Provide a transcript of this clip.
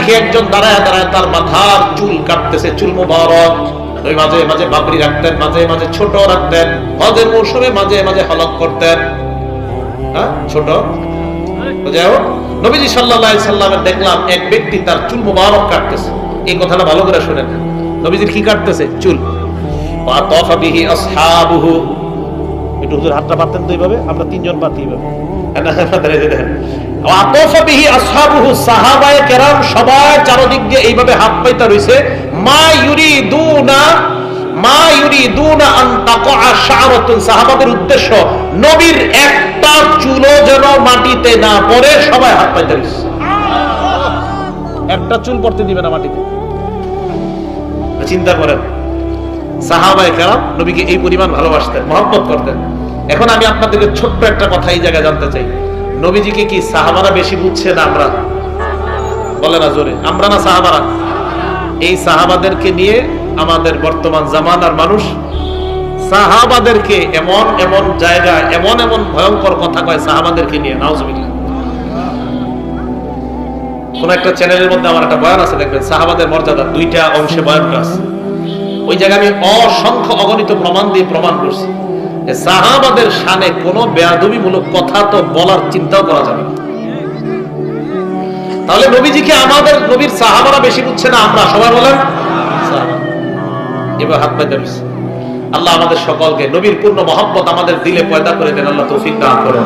দেখে একজন দাঁড়ায় দাঁড়ায় তার মাথার চুল কাটতেছে, চুল মুবারক। ওই মাঝে মাঝে বাবরি রাখতেন, মাঝে মাঝে ছোট রাখতেন, হজের মৌসুমে মাঝে মাঝে হলক করতেন, হ্যাঁ ছোট। যাই হোক, নবীজি সাল্লাল্লাহু আলাইহি সাল্লামের দেখলাম এক ব্যক্তি তার চুল মুবারক কাটতেছে। এই কথাটা ভালো করে শুনেন, নবীজির কি কাটতেছে? চুল। ওয়া তাফা বিহি আসহাবুহু, একটু হুজুর হাতটা পাতেন তো এইভাবে, আমরা তিনজন পাতি এইভাবে। ওয়া তাফা বিহি আসহাবুহু, সাহাবায়ে কেরাম সবাই চারদিক দিয়ে এইভাবে হাত পাইতা রইছে। মা ইউরিদুনা আন তাকআ শা'রাতুন, সাহাবাদের উদ্দেশ্য নবীর একটা চুলও যেন মাটিতে না পড়ে, সবাই হাত পাইতে রইছে। একটা চুল পড়তে দিবে না মাটিতে। চিন্তা করেন, সাহাবায়ে কেরাম নবীকে এই পরিমাণ ভালোবাসতেন, মহব্বত করতেন। এখন আমি আপনাদেরকে ছোট্ট একটা কথা এই জায়গায় জানতে চাই, নবীজিকে কি সাহাবারা বেশি বুঝছে না আমরা? বলে না জোরে, আমরা না সাহাবারা? এই সাহাবাদেরকে নিয়ে আমাদের বর্তমান জামানার মানুষ সাহাবাদেরকে এমন এমন জায়গায় এমন এমন ভয়ঙ্কর কথা কয় সাহাবাদেরকে নিয়ে, নাউজুবিল্লাহ। কোন একটা চ্যানেলের মধ্যে আমার একটা বয়ান আছে, দেখবেন সাহাবাদের মর্যাদা, দুইটা অংশে বয়ানটা আছে। ওই জায়গায় আমি অসংখ্য অগণিত প্রমাণ দিয়ে প্রমাণ করছি যে সাহাবাদের শানে কোনো বেয়াদবিমূলক কথা তো বলার চিন্তাও করা যাবে না। তাহলে নবীজিকে আমাদের নবীর সাহাবারা বেশি বুঝছে না আমরা? সবাই বলেন এবার হাত পাইতে রয়েছে। আল্লাহ আমাদের সকলকে নবীর পূর্ণ মহব্বত আমাদের দিলে পয়দা করে দেন, আল্লাহ তৌফিক দান করেন।